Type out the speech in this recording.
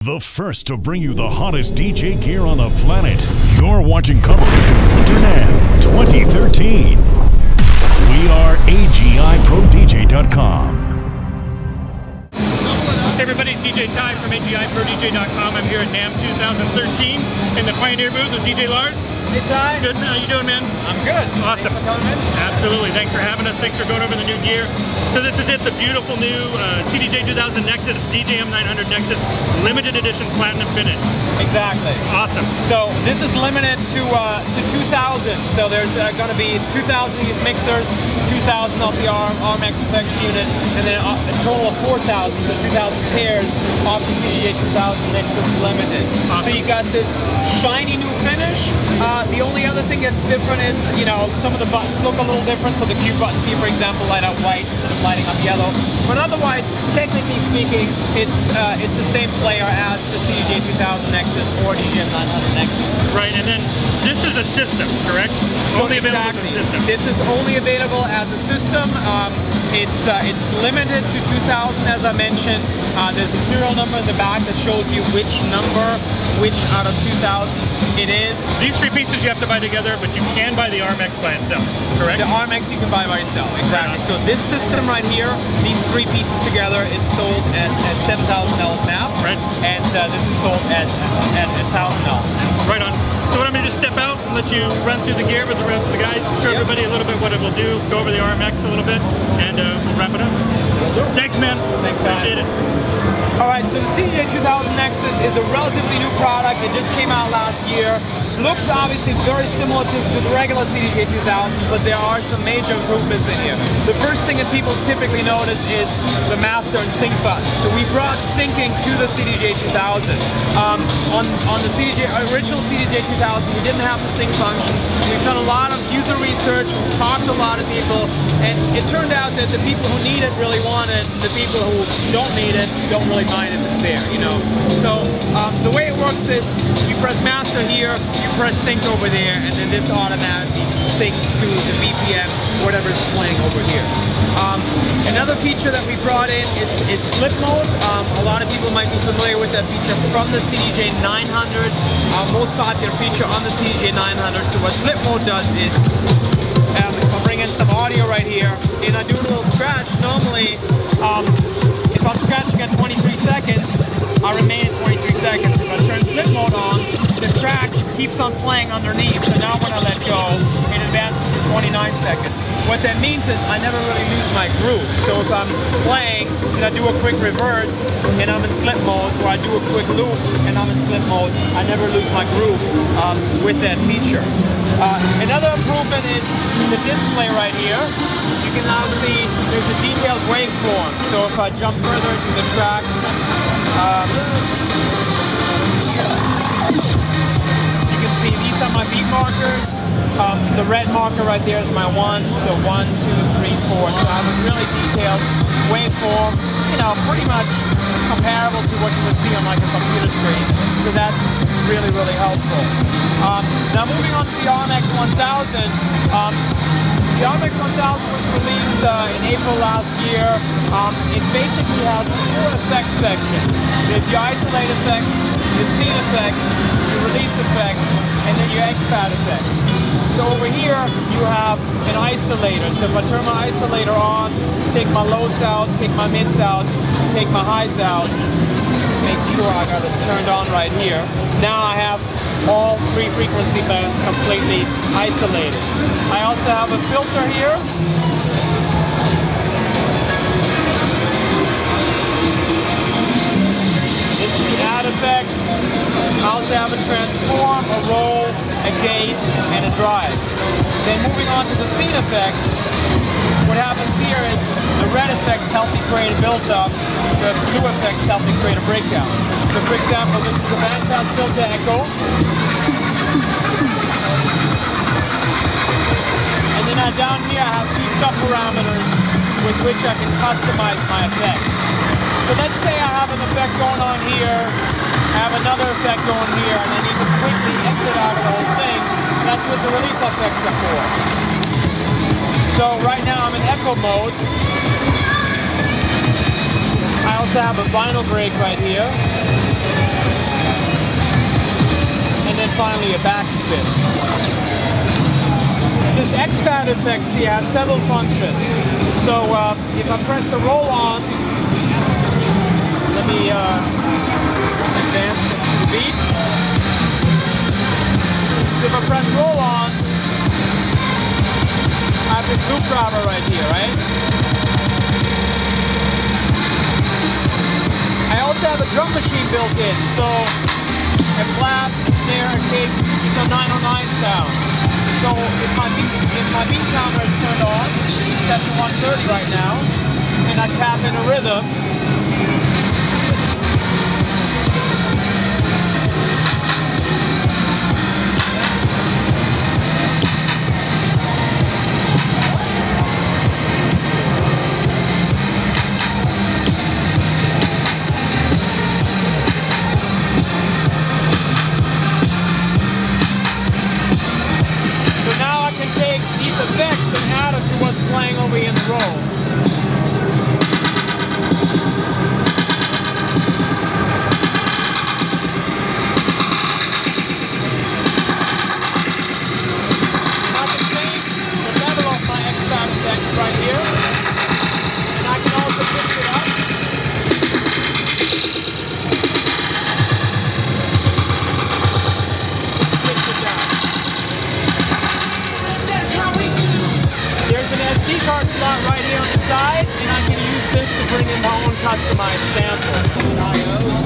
The first to bring you the hottest DJ gear on the planet. You're watching coverage of Winter NAMM 2013. We are AGIProDJ.com. Hey everybody, it's DJ Ty from AGIProDJ.com. I'm here at NAMM 2013 in the Pioneer booth with DJ Lars. Hey Ty. Good, how you doing, man? I'm good. Awesome. Thanks for coming in. Absolutely, thanks for having us. Thanks for going over the new gear. So this is it, the beautiful new CDJ-2000nexus DJM-900nexus Limited Edition Platinum Finish. Exactly. Awesome. So this is limited to 2,000. So there's going to be 2,000 of these mixers, 2,000 of the RMX effects unit, and then a total of 4,000, so 2,000 pairs of the CDJ-2000nexus Limited. Awesome. So you got this shiny new finish. The only other thing that's different is, you know, some of the buttons look a little different. So the Q buttons here, for example, light up white instead of lighting up yellow. But otherwise, technically speaking, it's the same player as the CDJ-2000nexus or DJM-900nexus. Right, and then this is a system, correct? So only available exactly. as a system. This is only available as a system. It's limited to 2,000, as I mentioned. There's a serial number in the back that shows you which number, which out of 2,000 it is. These three pieces you have to buy together, but you can buy the RMX by itself, correct? The RMX you can buy by yourself, exactly. So this system right here, these three pieces together, is sold at $7,000 now. Right. And this is sold at $1,000 now. Right on. So what I'm going to do is step out and let you run through the gear with the rest of the guys, show everybody a little bit what it will do, go over the RMX a little bit, and we'll wrap it up. Thanks, man. Thanks, appreciate it. All right, so the CDJ-2000nexus is a relatively new product. It just came out last year. Looks obviously very similar to the regular CDJ-2000, but there are some major improvements in here. The first thing that people typically notice is the master and sync button. So we brought syncing to the CDJ-2000. On the original CDJ-2000, we didn't have the sync function. We've done a lot of user research, we've talked to a lot of people, and it turned out that the people who need it really want it, and the people who don't need it don't really mind if it's there, you know. So the way it works is you press master here, you press sync over there, and then this automatically syncs to the BPM, whatever is playing over here. Another feature that we brought in is slip mode. A lot of people might be familiar with that feature from the CDJ-900, most popular feature on the CDJ-900. So what slip mode does is, if I bring in some audio right here, and I do a little scratch, normally, if I'm scratching at 23 seconds, I remain at 23 seconds. If I turn slip mode on, the track keeps on playing underneath. So now when I let go, it advances to 29 seconds. What that means is I never really lose my groove. So if I'm playing and I do a quick reverse and I'm in slip mode, or I do a quick loop and I'm in slip mode, I never lose my groove with that feature. Another improvement is the display right here. You can now see there's a detailed waveform. So if I jump further into the track, you can see these are my beat markers. The red marker right there is my 1, so 1, 2, 3, 4. So I have a really detailed waveform, you know, pretty much comparable to what you would see on like a computer screen. So that's really, really helpful. Now moving on to the RMX-1000. The RMX-1000 was released in April last year. It basically has 4 effect sections. There's your isolate effects, your scene effects, your release effects, and then your X-pad effects. So over here, you have an isolator. So if I turn my isolator on, take my lows out, take my mids out, take my highs out, make sure I got it turned on right here. Now I have all 3 frequency bands completely isolated. I also have a filter here. This is the add effect. I also have a transform, a roll, a gate, and a drive. Then moving on to the scene effects, what happens here is the red effects help me create a build-up, the blue effects help me create a breakdown. So for example, this is a bandpass filter echo. And then down here I have 2 sub-parameters with which I can customize my effects. So let's say I have an effect going on here, I have another effect going here, and I need to quickly exit out of the whole thing. That's what the release effects are for. So right now I'm in echo mode. I also have a vinyl break right here. a backspin. This expand effect here has several functions. So if I press the roll on, let me advance the beat. So if I press roll on, I have this loop driver right here, right? I also have a drum machine built in, so a clap, a snare, a kick, these are 909 sounds. So if my beat counter is turned on, it's set to 130 right now, and I tap in a rhythm, effects and add it to what's playing over here in the roll. I can change the level of my expand effects right here, and I can also pitch it up. Pitch it down. There's an SD card slot right here on the side, and I can use this to bring in my own customized sample.